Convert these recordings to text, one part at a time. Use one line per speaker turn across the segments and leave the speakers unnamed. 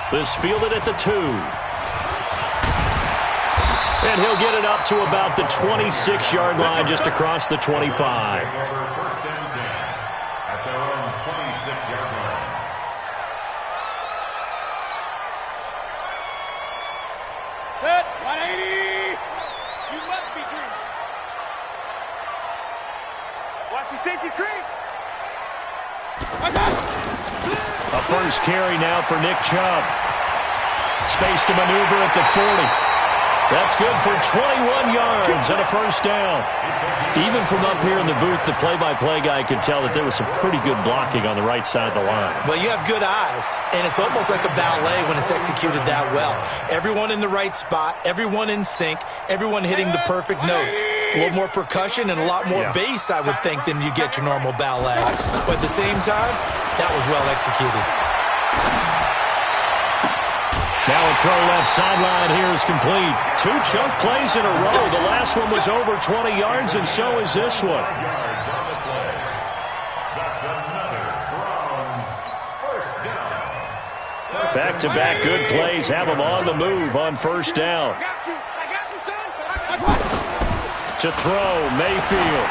This fielded at the 2. And he'll get it up to about the 26-yard line, just across the 25.
First and 10 at their own 26-yard line.
Good. 180. You must be dreaming. Watch the safety creep.
A first carry now for Nick Chubb. Space to maneuver at the 40. That's good for 21 yards and a first down. Even from up here in the booth, the play-by-play guy could tell that there was some pretty good blocking on the right side of the line.
Well, you have good eyes, and it's almost like a ballet when it's executed that well. Everyone in the right spot, everyone in sync, everyone hitting the perfect notes. A little more percussion and a lot more bass, I would think, than you get your normal ballet. But at the same time, that was well executed.
Now a throw left sideline here is complete. 2 chunk plays in a row. The last one was over 20 yards, and so is this one.
Yards on the play. That's another Browns first down.
Back-to-back good plays have them on the move on first down.
I got you, son.
To throw, Mayfield.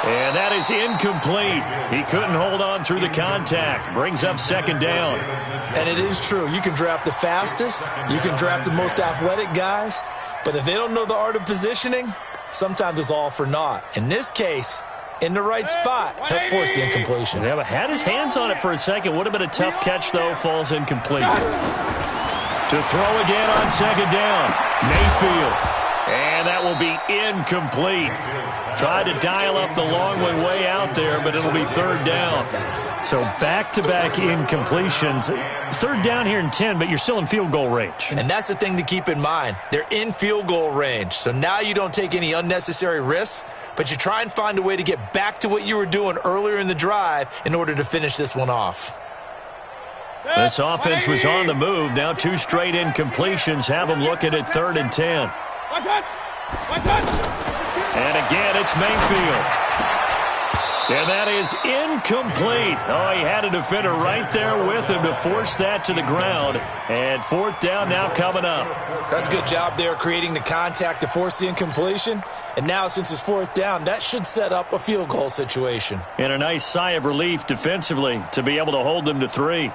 And that is incomplete. He couldn't hold on through the contact. Brings up second down.
And it is true. You can draft the fastest. You can draft the most athletic guys. But if they don't know the art of positioning, sometimes it's all for naught. In this case, in the right spot, help force the incompletion.
Yeah, but had his hands on it for a second. Would have been a tough catch, though. Falls incomplete. To throw again on second down. Mayfield. And that will be incomplete. Tried to dial up the long way out there, but it'll be third down. So back-to-back incompletions. Third down here in 10, but you're still in field goal range.
And that's the thing to keep in mind. They're in field goal range. So now you don't take any unnecessary risks, but you try and find a way to get back to what you were doing earlier in the drive in order to finish this one off.
This offense was on the move. Now 2 straight incompletions have them looking at 3rd and 10. And again, it's Mayfield. And that is incomplete. Oh, he had a defender right there with him to force that to the ground. And 4th down now coming up.
That's a good job there creating the contact to force the incompletion. And now since it's 4th down, that should set up a field goal situation.
And a nice sigh of relief defensively to be able to hold them to 3.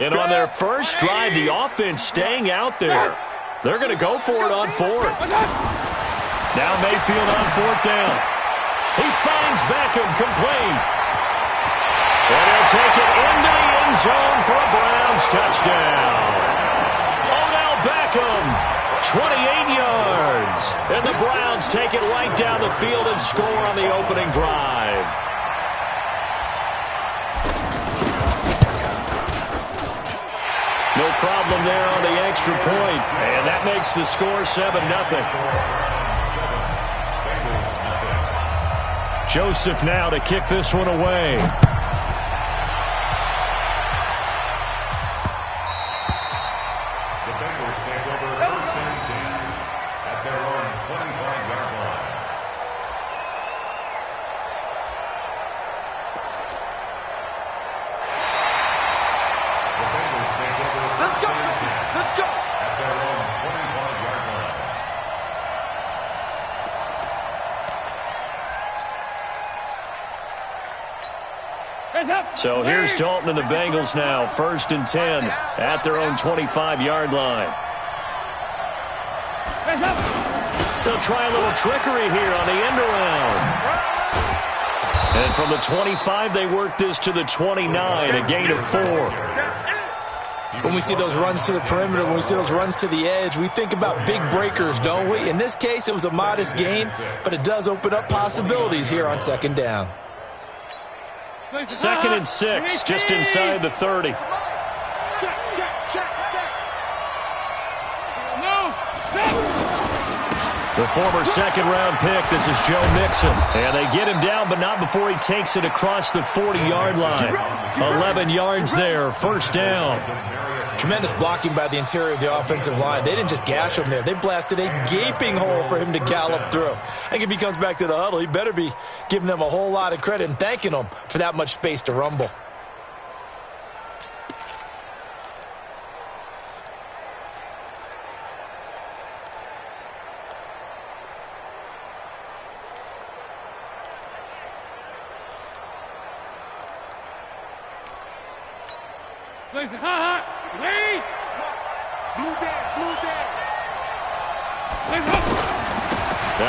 And on their first drive, the offense staying out there. They're going to go for it on 4th. Now Mayfield on 4th down. He finds Beckham complete. And he'll take it into the end zone for a Browns touchdown. Odell Beckham, 28 yards. And the Browns take it right down the field and score on the opening drive. No problem there on the extra point. And that makes the score 7-0. Joseph now to kick this one away.
The Bengals take over first and 10 at their own 25-yard line. The Bengals take over first and 10 at their own 25-yard line.
So here's Dalton and the Bengals now. 1st and 10 at their own 25-yard line. They'll try a little trickery here on the end around. And from the 25, they work this to the 29, a gain of 4.
When we see those runs to the perimeter, when we see those runs to the edge, we think about big breakers, don't we? In this case, it was a modest gain, but it does open up possibilities here on 2nd down.
2nd and 6, just inside the 30. The former 2nd-round pick, this is Joe Mixon. And they get him down, but not before he takes it across the 40-yard line. 11 yards there, 1st down.
Tremendous blocking by the interior of the offensive line. They didn't just gash him there. They blasted a gaping hole for him to gallop through. I think if he comes back to the huddle, he better be giving them a whole lot of credit and thanking them for that much space to rumble.
Now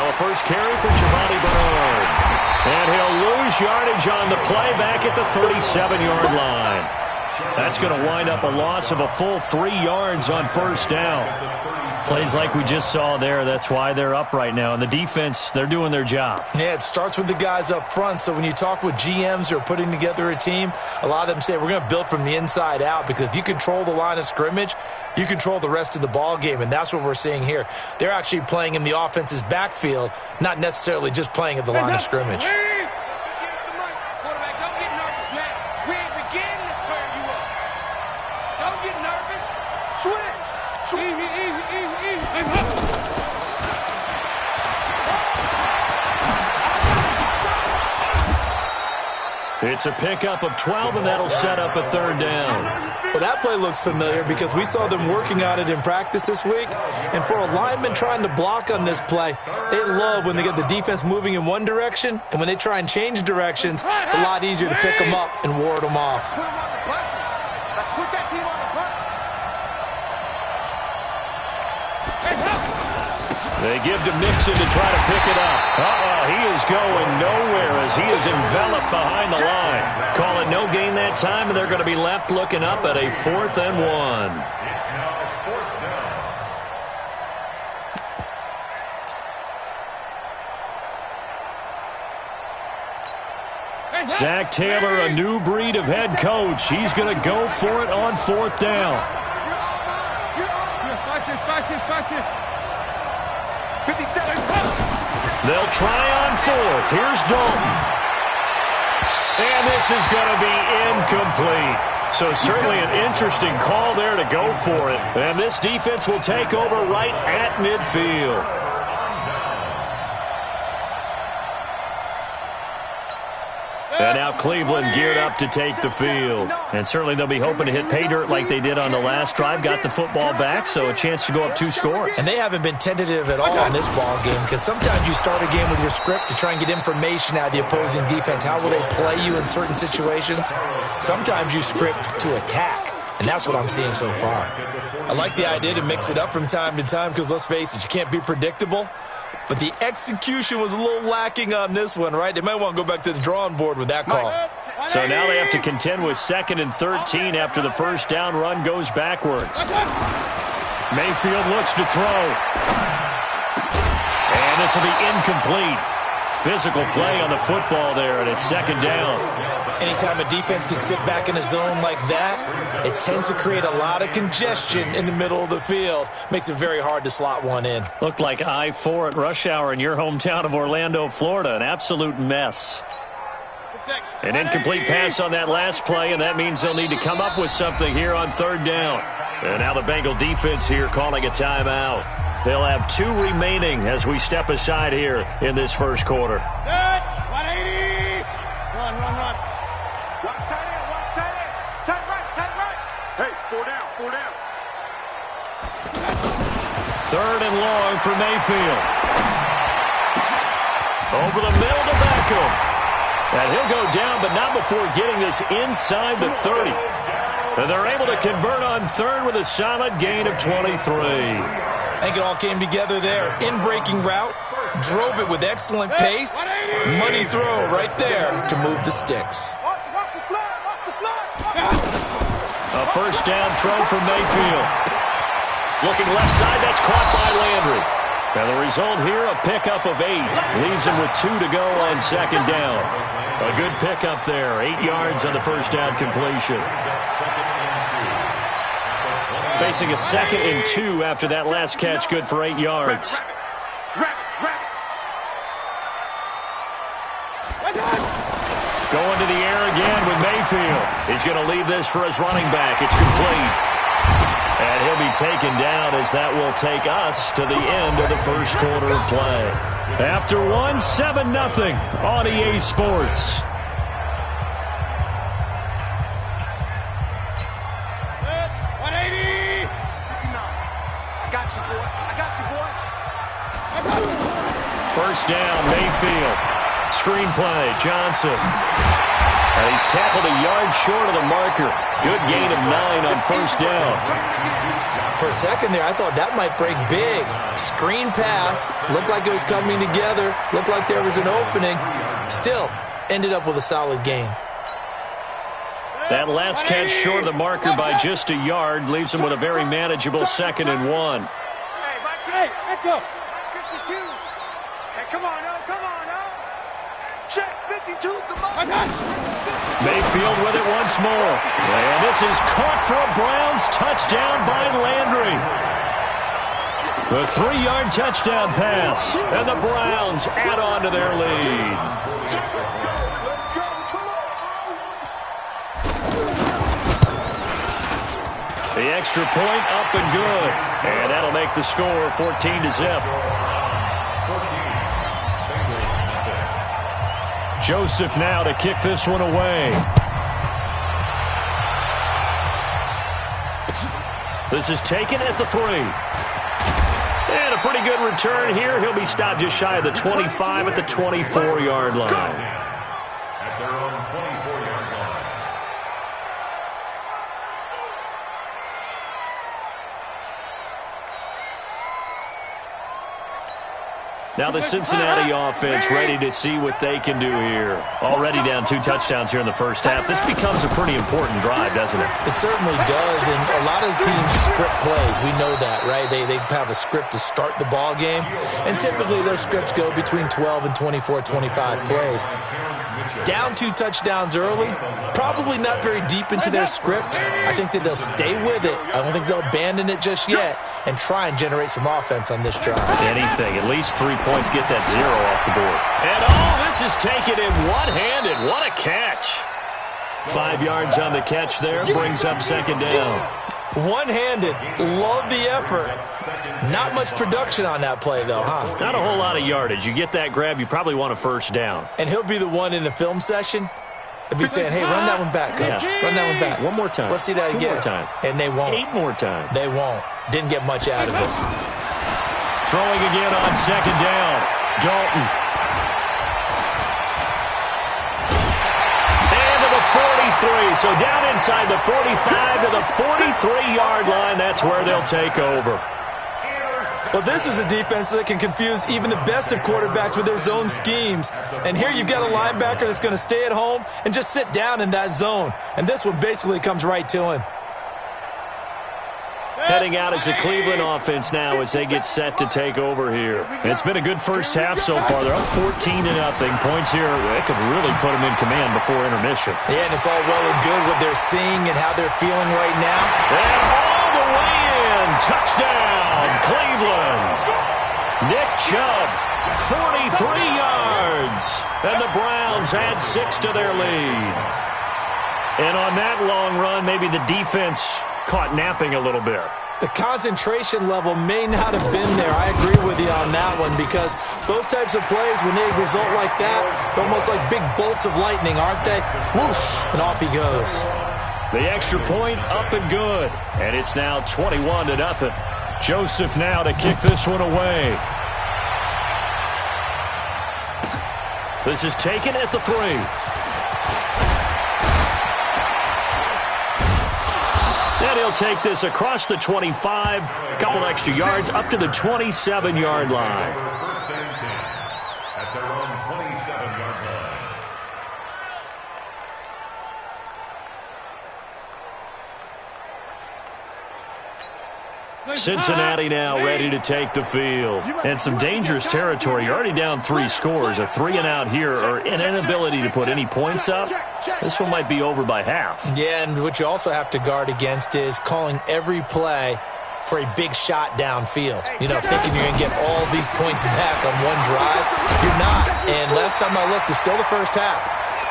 a first carry for Giovanni Bernard. And he'll lose yardage on the play back at the 37-yard line. That's going to wind up a loss of a full 3 yards on first down. Plays like we just saw there, that's why they're up right now. And the defense, they're doing their job.
Yeah, it starts with the guys up front. So when you talk with GMs who are putting together a team, a lot of them say we're going to build from the inside out, because if you control the line of scrimmage, you control the rest of the ball game, and that's what we're seeing here. They're actually playing in the offense's backfield, not necessarily just playing at the line of scrimmage.
It's a pickup of 12, and that'll set up a third down.
Well, that play looks familiar because we saw them working on it in practice this week. And for a lineman trying to block on this play, they love when they get the defense moving in one direction. And when they try and change directions, it's a lot easier to pick them up and ward them off.
Put them on the buses. Let's put that team on the bus.
They give to Mixon to try to pick it up. He is going nowhere as he is enveloped behind the line. Call it no gain that time, and they're going to be left looking up at a 4th and 1.
It's now 4th down.
Zach Taylor, a new breed of head coach. He's going to go for it on 4th down. They'll try on 4th. Here's Dalton. And this is going to be incomplete. So certainly an interesting call there to go for it. And this defense will take over right at midfield. And now Cleveland geared up to take the field. And certainly they'll be hoping to hit pay dirt like they did on the last drive. Got the football back, so a chance to go up 2 scores.
And they haven't been tentative at all in this ball game, because sometimes you start a game with your script to try and get information out of the opposing defense. How will they play you in certain situations? Sometimes you script to attack, and that's what I'm seeing so far. I like the idea to mix it up from time to time because, let's face it, you can't be predictable. But the execution was a little lacking on this one, right? They might want to go back to the drawing board with that call.
So now they have to contend with 2nd and 13 after the first down run goes backwards. Mayfield looks to throw. And this will be incomplete. Physical play on the football there, and it's 2nd down.
Anytime a defense can sit back in a zone like that, it tends to create a lot of congestion in the middle of the field. Makes it very hard to slot one in.
Looked like I-4 at rush hour in your hometown of Orlando, Florida. An absolute mess. An incomplete pass on that last play, and that means they'll need to come up with something here on 3rd down. And now the Bengal defense here calling a timeout. They'll have 2 remaining as we step aside here in this first quarter.
180. Run. Watch tight end. Tight right. Hey, 4 down.
3rd and long for Mayfield. Over the middle to Beckham. And he'll go down, but not before getting this inside the 30. And they're able to convert on 3rd with a solid gain of 23.
I think it all came together there. In-breaking route, drove it with excellent pace. Money throw right there to move the sticks.
Watch the flag.
A first down throw for Mayfield. Looking left side, that's caught by Landry. And the result here, a pickup of 8. Leaves him with 2 to go on 2nd down. A good pickup there. 8 yards on the first down completion. Facing a 2nd and 2 after that last catch, good for 8 yards. Going to the air again with Mayfield. He's going to leave this for his running back. It's complete. And he'll be taken down as that will take us to the end of the first quarter of play. After 7-0 on EA Sports. First down, Mayfield. Screen play, Johnson. And he's tackled a yard short of the marker. Good gain of 9 on first down.
For a second there, I thought that might break big. Screen pass. Looked like it was coming together. Looked like there was an opening. Still, ended up with a solid gain.
That last catch short of the marker by just a yard leaves him with a very manageable 2nd and 1.
Hey, let's go. 52. Hey, come on now, come on now. Check 52's the most.
Mayfield with it once more. And this is caught for a Browns touchdown by Landry. The 3-yard touchdown pass. And the Browns add on to their lead. The extra point up and good. And that'll make the score 14-0. Joseph now to kick this one away. This is taken at the 3. And a pretty good return here. He'll be stopped just shy of the 25 at the 24-yard line.
At their own 24-yard line.
Now the Cincinnati offense ready to see what they can do here. Already down 2 touchdowns here in the first half. This becomes a pretty important drive, doesn't it?
It certainly does, and a lot of teams script plays. We know that, right? They have a script to start the ball game, and typically those scripts go between 12 and 24, 25 plays. Down 2 touchdowns early, probably not very deep into their script. I think that they'll stay with it. I don't think they'll abandon it just yet and try and generate some offense on this drive.
Anything, at least 3 points, get that 0 off the board. And this is taken in one-handed. What a catch. 5 yards on the catch there, brings up 2nd down.
One-handed, love the effort. Not much production on that play, though, huh?
Not a whole lot of yardage. You get that grab, you probably want a first down.
And he'll be the one in the film session. He'll be saying, hey, run that one back, coach.
Yeah.
Run that one back.
One more time.
Let's see that
2
again.
more time.
And they won't.
8 more times.
They won't. Didn't get much out of it.
Throwing again on 2nd down. Dalton. And to the 43. So down inside the 45 to the 43-yard line. That's where they'll take over.
Well, this is a defense that can confuse even the best of quarterbacks with their zone schemes. And here you've got a linebacker that's going to stay at home and just sit down in that zone. And this one basically comes right to him.
Heading out is the Cleveland offense now as they get set to take over here. And it's been a good first half so far. They're up 14-0. Points here, they could really put them in command before intermission.
Yeah, and it's all well and good what they're seeing and how they're feeling right now.
And all the way in. Touchdown, Cleveland. Nick Chubb, 43 yards. And the Browns add 6 to their lead. And on that long run, maybe the defense caught napping a little bit.
The concentration level may not have been there. I agree with you on that one because those types of plays, when they result like that, they're almost like big bolts of lightning, aren't they? Whoosh, and off he goes.
The extra point up and good. And it's now 21-0. Joseph now to kick this one away. This is taken at the 3. And he'll take this across the 25, a couple extra yards, up to the 27-yard line.
First and 10 at their own 27-yard line.
Cincinnati now ready to take the field. And some dangerous territory. You're already down 3 scores. A 3-and-out here, or an inability to put any points up. This one might be over by half.
Yeah, and what you also have to guard against is calling every play for a big shot downfield. You know, thinking you're going to get all these points back on one drive. You're not. And last time I looked, it's still the first half.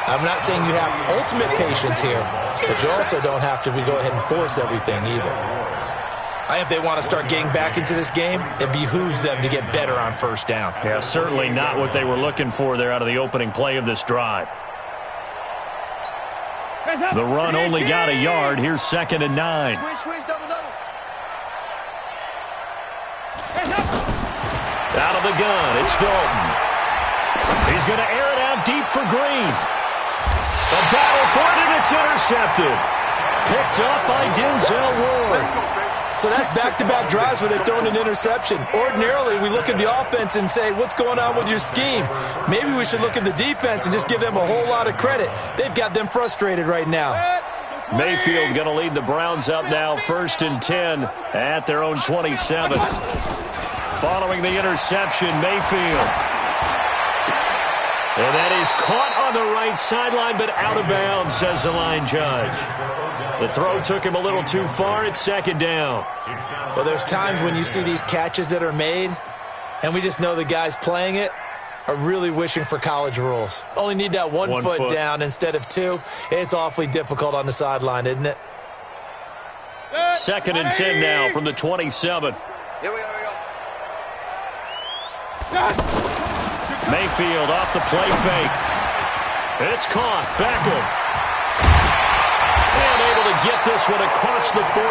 I'm not saying you have ultimate patience here, but you also don't have to go ahead and force everything either. If they want to start getting back into this game, it behooves them to get better on first down.
Yeah, certainly not what they were looking for there out of the opening play of this drive. The run only got a yard. Here's 2nd and 9.
Squeeze, double.
Out of the gun, it's Dalton. He's going to air it out deep for Green. A battle for it, and it's intercepted. Picked up by Denzel Ward.
So that's back-to-back drives where they've thrown an interception. Ordinarily, we look at the offense and say, what's going on with your scheme? Maybe we should look at the defense and just give them a whole lot of credit. They've got them frustrated right now.
Mayfield going to lead the Browns up now, 1st and 10 at their own 27. Following the interception, Mayfield. And that is caught on the right sideline, but out of bounds, says the line judge. The throw took him a little too far. It's 2nd down.
Well, there's times when you see these catches that are made, and we just know the guys playing it are really wishing for college rules. Only need that one foot down instead of 2. It's awfully difficult on the sideline, isn't it?
2nd and 10 now from the 27.
Here we go.
Mayfield off the play fake. It's caught. Beckham. And able to get this one across the 45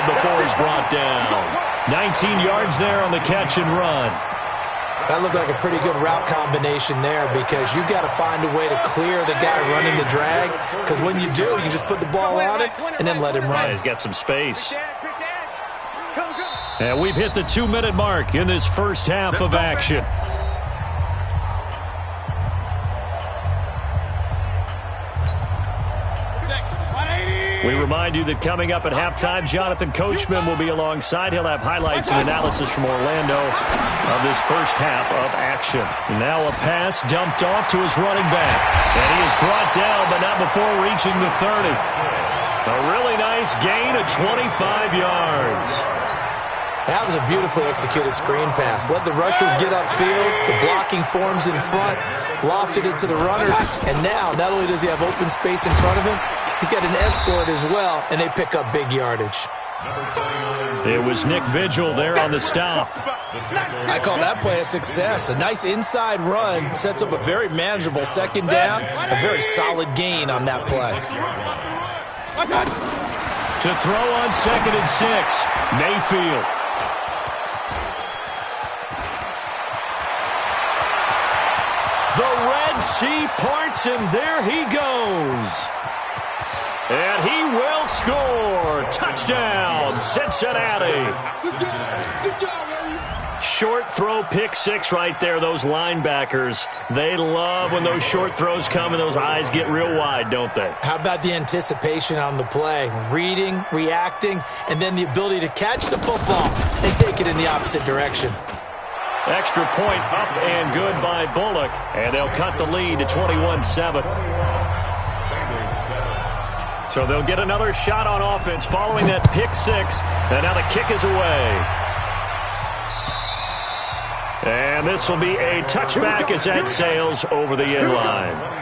before he's brought down. 19 yards there on the catch and run.
That looked like a pretty good route combination there because you've got to find a way to clear the guy running the drag, because when you do, you just put the ball on him and then let him run.
Yeah, he's got some space. And we've hit the 2-minute mark in this first half of action. We remind you that coming up at halftime, Jonathan Coachman will be alongside. He'll have highlights and analysis from Orlando of this first half of action. Now a pass dumped off to his running back. And he is brought down, but not before reaching the 30. A really nice gain of 25 yards.
That was a beautifully executed screen pass. Let the rushers get upfield. The blocking forms in front. Lofted it to the runner. And now, not only does he have open space in front of him, he's got an escort as well, and they pick up big yardage.
It was Nick Vigil there on the stop.
I call that play a success. A nice inside run sets up a very manageable 2nd down. A very solid gain on that play.
To throw on 2nd and 6, Mayfield. The Red Sea parts, and there he goes. And he will score. Touchdown, Cincinnati.
Good job, Ray.
Short throw, pick 6 right there. Those linebackers, they love when those short throws come and those eyes get real wide, don't they?
How about the anticipation on the play? Reading, reacting, and then the ability to catch the football and take it in the opposite direction.
Extra point up and good by Bullock. And they'll cut the lead to 21-7. So they'll get another shot on offense following that pick 6. And now the kick is away. And this will be a touchback as that sails over the end line.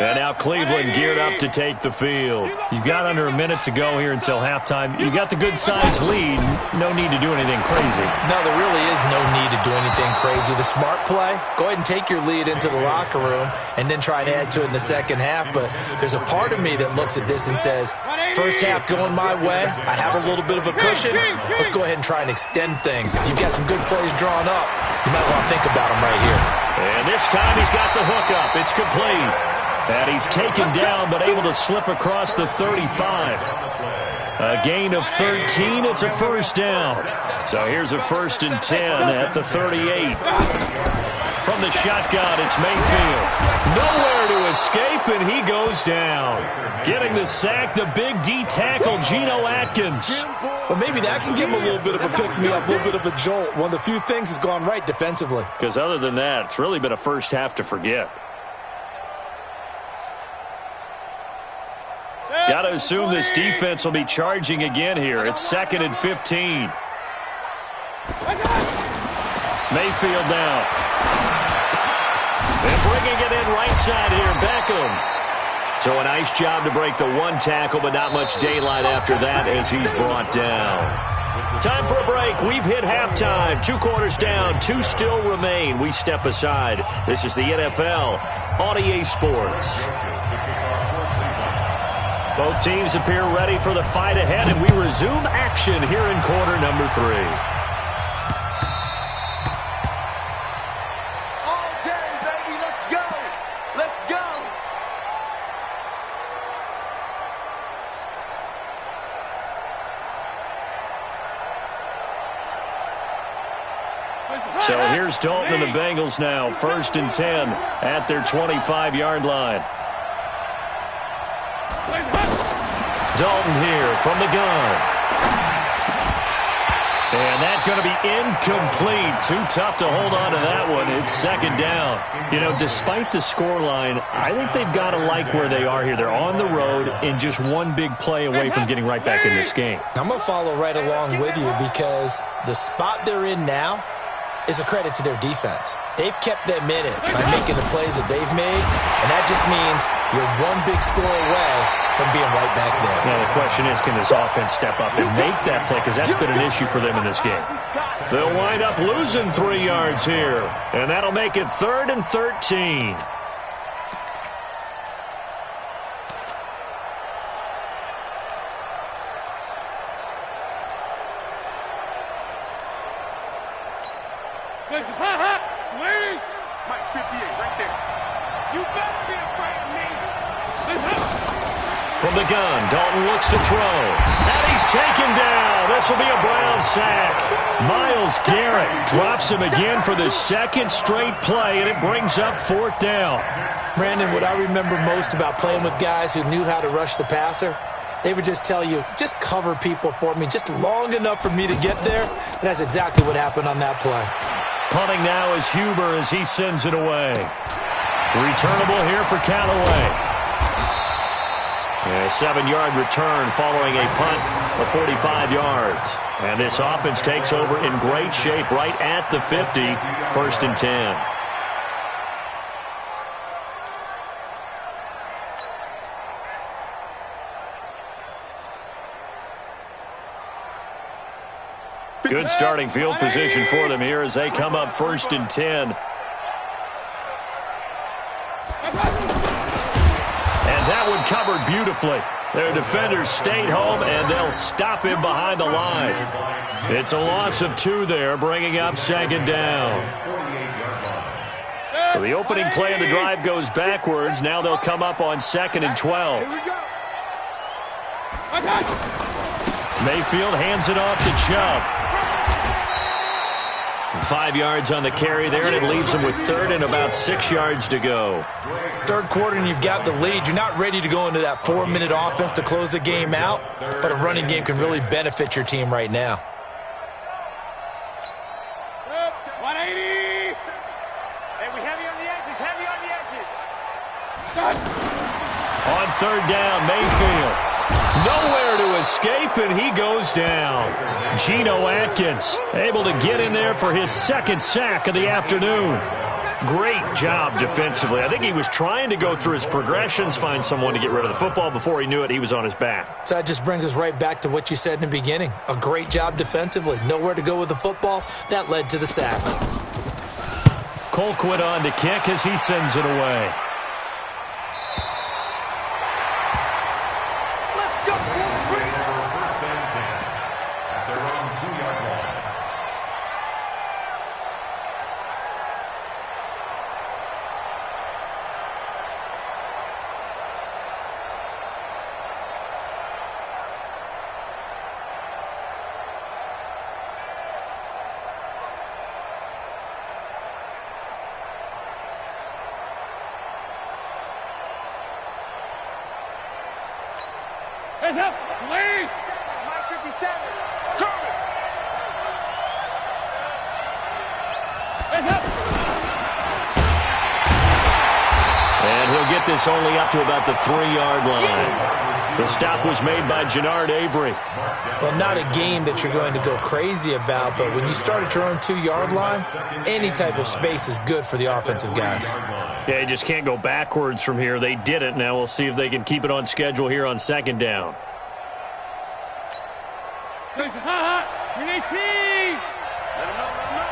And now Cleveland geared up to take the field. You've got under a minute to go here until halftime. You got the good-sized lead. No need to do anything crazy.
No, there really is no need to do anything crazy. The smart play, go ahead and take your lead into the locker room and then try to add to it in the second half. But there's a part of me that looks at this and says, first half going my way. I have a little bit of a cushion. Let's go ahead and try and extend things. If you've got some good plays drawn up, you might want to think about them right here.
And this time he's got the hook up. It's complete. And he's taken down but able to slip across the 35. A gain of 13. It's a first down. So here's a 1st and 10 at the 38. From the shotgun, it's Mayfield. Nowhere to escape, and he goes down. Getting the sack, the big D tackle, Geno Atkins.
Well, maybe that can give him a little bit of a pick-me-up, a little bit of a jolt. One of the few things has gone right defensively.
Because other than that, it's really been a first half to forget. Got to assume this defense will be charging again here. It's 2nd and 15. Mayfield now. And bringing it in right side here, Beckham. So a nice job to break the one tackle, but not much daylight after that as he's brought down. Time for a break. We've hit halftime. 2 quarters down, 2 still remain. We step aside. This is the NFL on EA Sports. Both teams appear ready for the fight ahead, and we resume action here in quarter number 3. Here's Dalton and the Bengals now, 1st and 10 at their 25-yard line. Dalton here from the gun. And that's going to be incomplete. Too tough to hold on to that one. It's 2nd down. You know, despite the scoreline, I think they've got to like where they are here. They're on the road and just one big play away from getting right back in this game.
I'm going to follow right along with you because the spot they're in now is a credit to their defense. They've kept them in it by making the plays that they've made, and that just means you're one big score away from being right back there.
Now, the question is, can this offense step up and make that play? Because that's been an issue for them in this game. They'll wind up losing 3 yards here, and that'll make it 3rd and 13.
Mike 58, right there. You better be afraid of me.
From the gun, Dalton looks to throw. And he's taken down. This will be a Brown sack. Myles Garrett drops him again for the 2nd straight play, and it brings up 4th down.
Brandon, what I remember most about playing with guys who knew how to rush the passer, they would just tell you, just cover people for me, just long enough for me to get there. And that's exactly what happened on that play.
Punting now is Huber as he sends it away. Returnable here for Callaway. A 7-yard return following a punt of 45 yards. And this offense takes over in great shape right at the 50, 1st and 10. Good starting field position for them here as they come up 1st and 10. And that one covered beautifully. Their defenders stayed home, and they'll stop him behind the line. It's a loss of 2 there, bringing up 2nd down. So the opening play of the drive goes backwards. Now they'll come up on 2nd and 12. Mayfield hands it off to Chubb. 5 yards on the carry there, and it leaves them with 3rd and about 6 yards to go.
3rd quarter, and you've got the lead. You're not ready to go into that 4-minute offense to close the game out, but a running game can really benefit your team right now.
180. Hey, we heavy on the edges, heavy on the edges.
On 3rd down, Mayfield. Nowhere to escape, and he goes down. Geno Atkins able to get in there for his 2nd sack of the afternoon. Great job defensively. I think he was trying to go through his progressions, find someone to get rid of the football. Before he knew it, he was on his back.
So that just brings us right back to what you said in the beginning. A great job defensively. Nowhere to go with the football. That led to the sack.
Colquitt on the kick as he sends it away.
Hands up, please. Mike 57. Coming. Hands up.
And he'll get this only up to about the 3-yard line. The stop was made by Jannard Avery.
Well, not a game that you're going to go crazy about, but when you start at your own 2-yard line, any type of space is good for the offensive guys.
Yeah, you just can't go backwards from here. They did it. Now we'll see if they can keep it on schedule here on 2nd down.
We need speed. Let him know, let him know.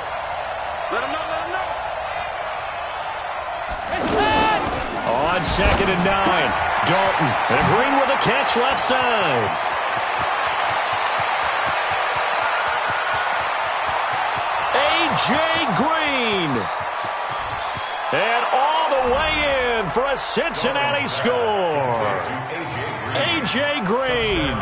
Let him know, let him know.
On 2nd and 9, Dalton. And Green with a catch left side. A.J. Green. And all the way in for a Cincinnati score. A.J. Green,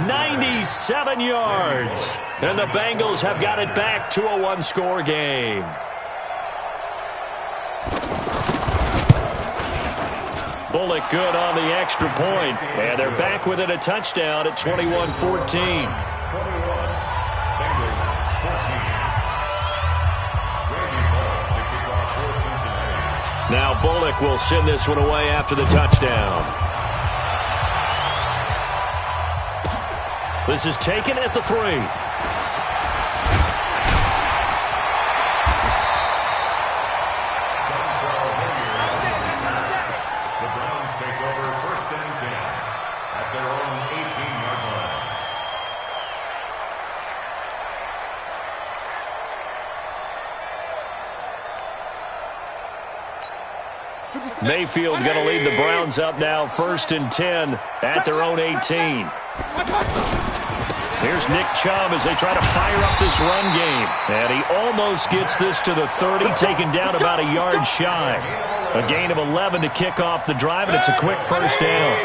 97 yards. And the Bengals have got it back to a 1-score game. Bullock good on the extra point. And they're back within a touchdown at 21-14. Now Bullock will send this one away after the touchdown. This is taken at the 3.
The Browns take over 1st and 10 at their own 18-yard line.
Mayfield going to lead the Browns up now 1st and 10 at their own 18. Here's Nick Chubb as they try to fire up this run game. And he almost gets this to the 30, taken down about a yard shy. A gain of 11 to kick off the drive, and it's a quick 1st down.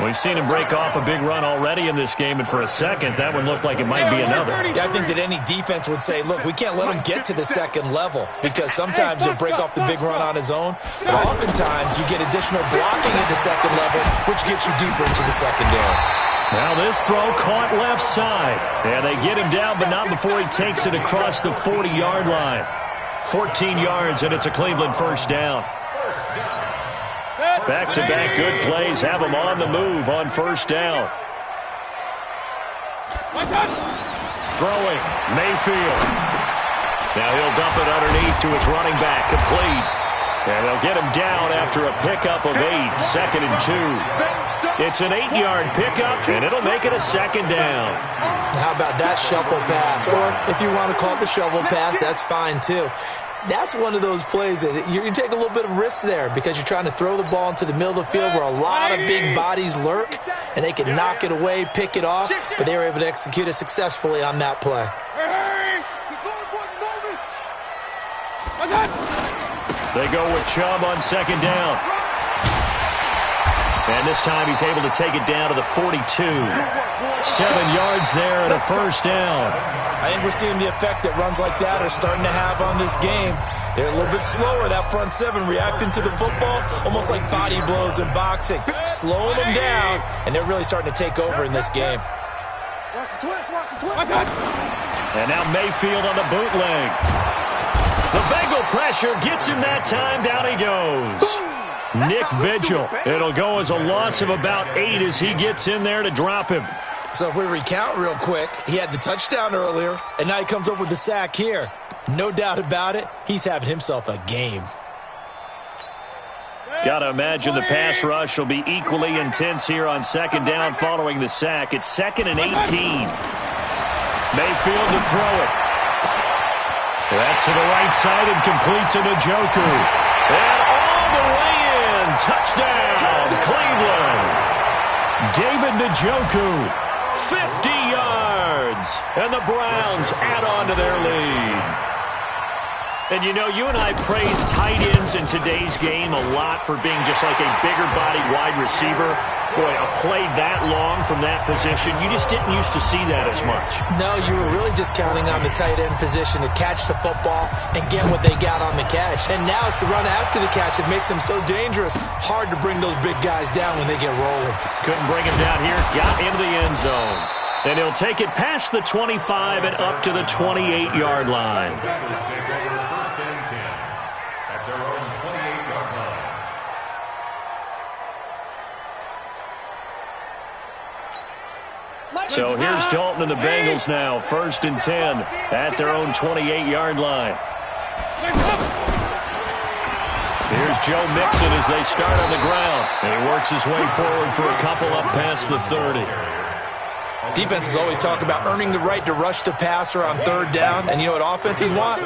We've seen him break off a big run already in this game, and for a second, that one looked like it might be another.
Yeah, I think that any defense would say, look, we can't let him get to the second level because sometimes he'll break off the big run on his own, but oftentimes you get additional blocking at the second level, which gets you deeper into the secondary.
Now this throw caught left side. And they get him down, but not before he takes it across the 40-yard line. 14 yards, and it's a Cleveland 1st down. Back-to-back good plays have him on the move on 1st down. Throwing, Mayfield. Now he'll dump it underneath to his running back, complete. And they'll get him down after a pickup of 8, 2nd and 2. It's an 8-yard pickup, and it'll make it a 2nd down.
How about that shuffle pass? Or if you want to call it the shovel pass, that's fine too. That's one of those plays that you take a little bit of risk there because you're trying to throw the ball into the middle of the field where a lot of big bodies lurk, and they can knock it away, pick it off, but they were able to execute it successfully on that play.
They go with Chubb on 2nd down. And this time he's able to take it down to the 42. 7 yards there and a 1st down.
I think we're seeing the effect that runs like that are starting to have on this game. They're a little bit slower, that front 7, reacting to the football, almost like body blows in boxing. Slowing them down, and they're really starting to take over in this game.
And now Mayfield on the bootleg. The Bengal pressure gets him that time. Down he goes. Nick Vigil. It'll go as a loss of about 8 as he gets in there to drop him.
So if we recount real quick, he had the touchdown earlier, and now he comes up with the sack here. No doubt about it, he's having himself a game.
Got to imagine the pass rush will be equally intense here on 2nd down following the sack. It's 2nd and 18. Mayfield to throw it. That's to the right side and complete to Njoku. And all the way in. Touchdown, Cleveland. David Njoku, 50 yards. And the Browns add on to their lead. And, you know, you and I praise tight ends in today's game a lot for being just like a bigger-bodied wide receiver. Boy, a play that long from that position, you just didn't used to see that as much.
No, you were really just counting on the tight end position to catch the football and get what they got on the catch. And now it's the run after the catch that makes them so dangerous. Hard to bring those big guys down when they get rolling.
Couldn't bring him down here. Got into the end zone. And he'll take it past the 25 and up to the 28-yard line. So here's Dalton and the Bengals now, 1st and 10 at their own 28-yard line. Here's Joe Mixon as they start on the ground. And he works his way forward for a couple up past the 30.
Defenses always talk about earning the right to rush the passer on 3rd down. And you know what offenses want?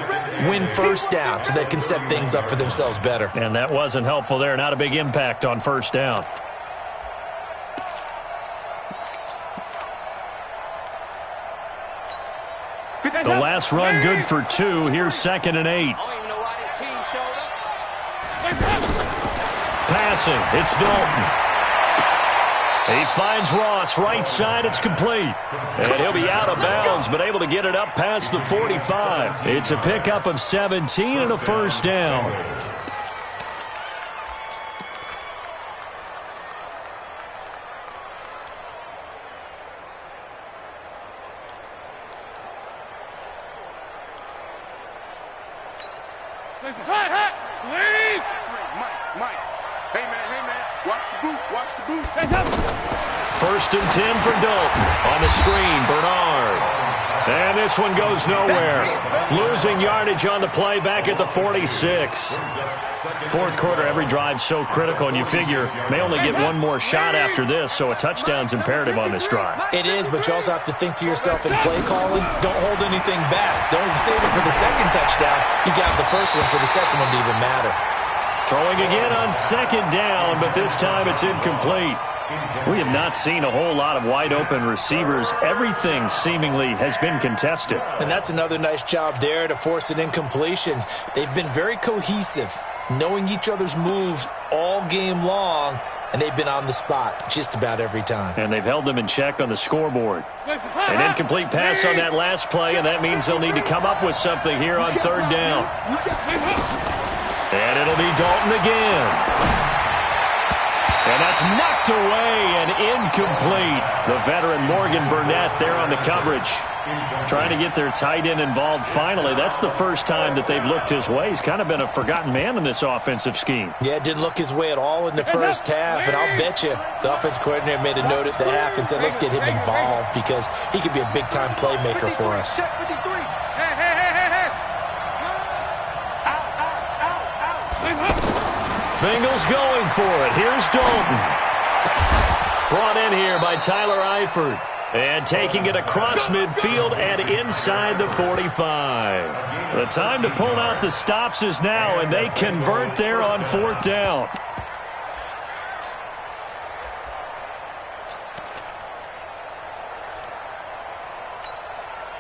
Win 1st down so they can set things up for themselves better.
And that wasn't helpful there. Not a big impact on 1st down. The last run good for 2. Here's 2nd and 8. Passing. It's Dalton. He finds Ross. Right side. It's complete. And he'll be out of bounds, but able to get it up past the 45. It's a pickup of 17 and a 1st down.
Mike. Hey, man. Watch the boot.
First and 10 for Dalton. On the screen, Bernard. And this one goes nowhere. Losing yardage on the play back at the 46. Fourth quarter, every drive so critical, and you figure may only get one more shot after this, so a touchdown's imperative on this drive.
It is, but you also have to think to yourself in play calling, don't hold anything back. Don't save it for the second touchdown. You got the first one for the second one to even matter.
Throwing again on second down, but this time it's incomplete. We have not seen a whole lot of wide-open receivers. Everything seemingly has been contested.
And that's another nice job there to force an incompletion. They've been very cohesive, knowing each other's moves all game long, and they've been on the spot just about every time.
And they've held them in check on the scoreboard. An incomplete pass on that last play, and that means they'll need to come up with something here on third down. And it'll be Dalton again. And that's knocked away and incomplete. The veteran Morgan Burnett there on the coverage. Trying to get their tight end involved finally. That's the first time that they've looked his way. He's kind of been a forgotten man in this offensive scheme.
Yeah, it didn't look his way at all in the first half. And I'll bet you the offense coordinator made a note at the half and said, let's get him involved because he could be a big-time playmaker for us.
Bengals going for it. Here's Dalton. Brought in here by Tyler Eifert. And taking it across midfield and inside the 45. The time to pull out the stops is now, and they convert there on fourth down.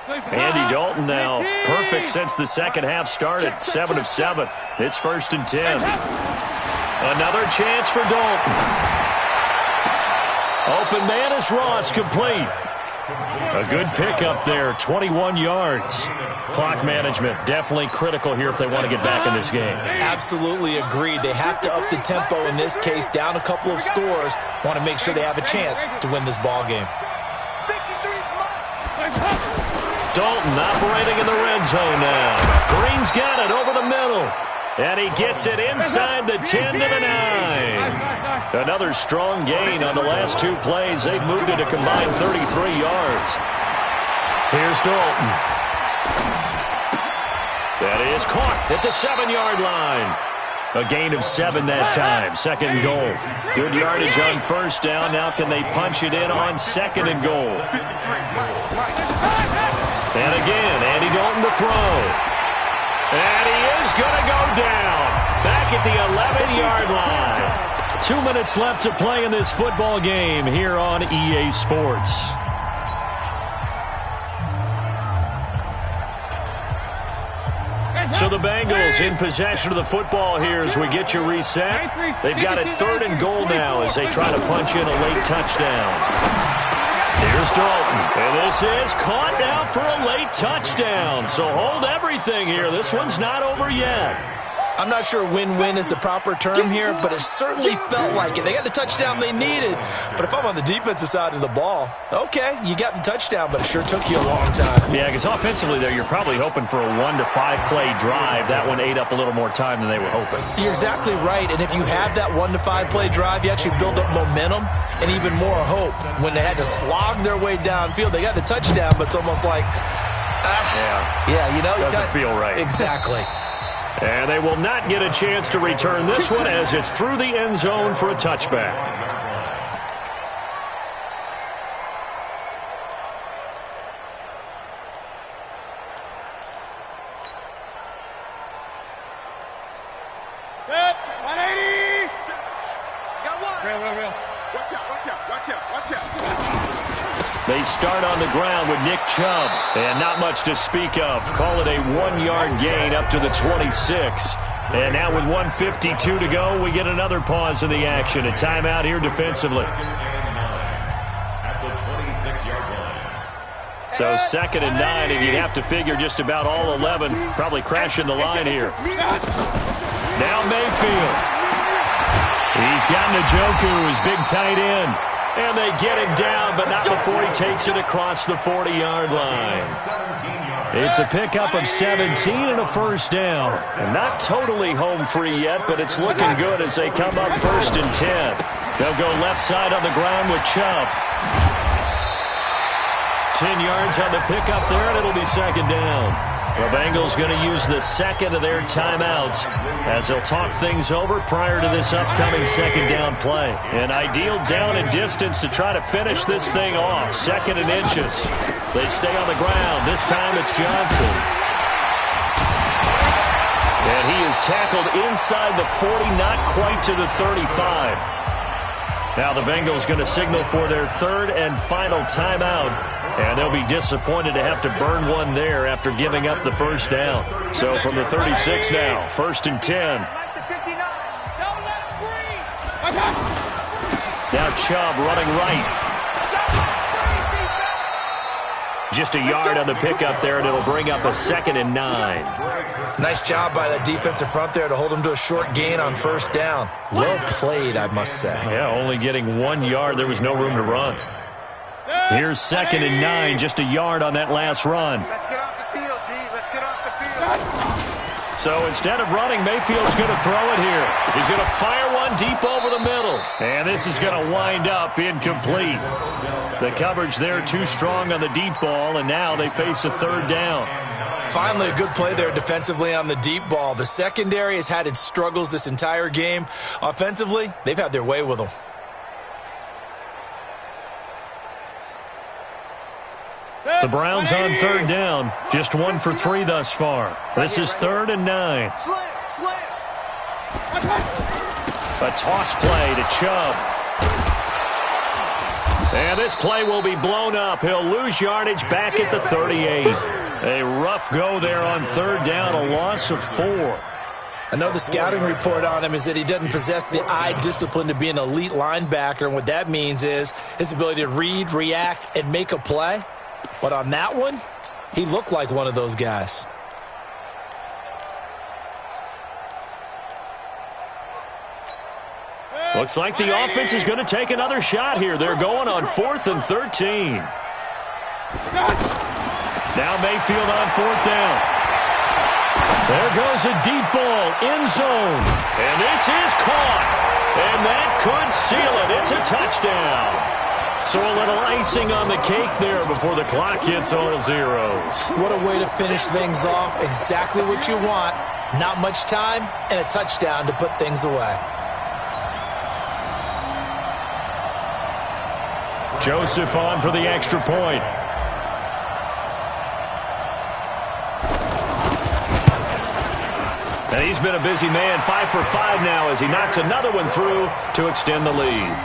Andy Dalton now perfect since the second half started. 7 of 7. It's first and 10. Another chance for Dalton. Open man is Ross, complete. A good pickup there, 21 yards. Clock management definitely critical here if they want to get back in this game.
Absolutely agreed. They have to up the tempo in this case, down a couple of scores. Want to make sure they have a chance to win this ball game.
Dalton operating in the red zone now. Green's got it over the middle. And he gets it inside the 10 to the 9. Another strong gain on the last two plays. They've moved it a combined 33 yards. Here's Dalton. That is caught at the 7-yard line. A gain of 7 that time. Second and goal. Good yardage on first down. Now can they punch it in on second and goal? And again, Andy Dalton to throw. And he is going to go down. Back at the 11-yard line. 2 minutes left to play in this football game here on EA Sports. So the Bengals in possession of the football here as we get you reset. They've got it third and goal now as they try to punch in a late touchdown. Here's Dalton, and this is caught now for a late touchdown. So hold everything here. This one's not over yet.
I'm not sure win-win is the proper term here, but it certainly felt like it. They got the touchdown they needed. But if I'm on the defensive side of the ball, okay, you got the touchdown, but it sure took you a long time.
Yeah, because offensively there, you're probably hoping for a 1 to 5 play drive. That one ate up a little more time than they were hoping.
You're exactly right, and if you have that 1 to 5 play drive, you actually build up momentum and even more hope. When they had to slog their way downfield, they got the touchdown, but it's almost like, yeah, you know.
Doesn't feel right.
Exactly.
And they will not get a chance to return this one as it's through the end zone for a touchback.
Good. 180. Got one. Real. Watch out.
They start on the ground with Nick Chubb, and not much to speak of. Call it a 1-yard gain up to the 26. And now with 1:52 to go, we get another pause in the action. A timeout here defensively.
At the 26-yard line.
So 2nd and 9, and you'd have to figure just about all 11 probably crashing the line here. Now Mayfield. He's got Njoku, his big tight end. And they get him down, but not before he takes it across the 40-yard line. It's a pickup of 17 and a first down. And not totally home free yet, but it's looking good as they come up 1st and 10. They'll go left side on the ground with Chubb. 10 yards on the pickup there, and it'll be 2nd down. The Bengals going to use the second of their timeouts as they'll talk things over prior to this upcoming 2nd down play. An ideal down and distance to try to finish this thing off. 2nd and inches. They stay on the ground. This time it's Johnson. And he is tackled inside the 40, not quite to the 35. Now the Bengals going to signal for their 3rd and final timeout. And they'll be disappointed to have to burn one there after giving up the first down. So from the 36 now, 1st and 10. Now Chubb running right. Just a yard on the pickup there, and it'll bring up a 2nd and 9.
Nice job by that defensive front there to hold him to a short gain on 1st down. Well played, I must say.
Yeah, only getting 1 yard. There was no room to run. Here's 2nd and 9, just a yard on that last run.
Let's get off the field, D. Let's get off the field.
So instead of running, Mayfield's going to throw it here. He's going to fire one deep over the middle. And this is going to wind up incomplete. The coverage there too strong on the deep ball, and now they face a 3rd down.
Finally, a good play there defensively on the deep ball. The secondary has had its struggles this entire game. Offensively, they've had their way with them.
The Browns on 3rd down. Just 1 for 3 thus far. This is 3rd and 9. A toss play to Chubb. And this play will be blown up. He'll lose yardage back at the 38. A rough go there on 3rd down, a loss of 4.
I know the scouting report on him is that he doesn't possess the eye discipline to be an elite linebacker, and what that means is his ability to read, react, and make a play. But on that one, he looked like one of those guys.
Looks like the offense is going to take another shot here. They're going on 4th and 13. Now Mayfield on 4th down. There goes a deep ball, end zone. And this is caught. And that could seal it. It's a touchdown. So a little icing on the cake there before the clock hits all zeros.
What a way to finish things off. Exactly what you want. Not much time and a touchdown to put things away.
Joseph on for the extra point. And he's been a busy man, 5 for 5 now as he knocks another one through to extend the lead.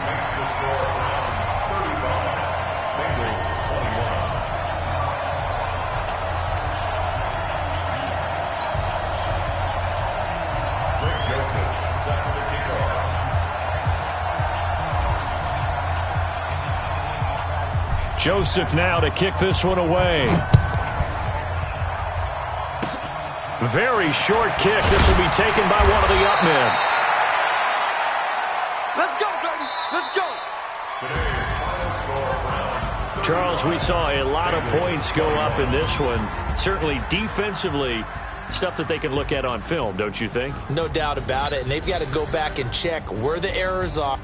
Joseph now to kick this one away. Very short kick. This will be taken by one of the up men.
Let's go, baby. Let's go.
Charles, we saw a lot of points go up in this one. Certainly defensively, stuff that they can look at on film, don't you think?
No doubt about it. And they've got to go back and check where the errors are.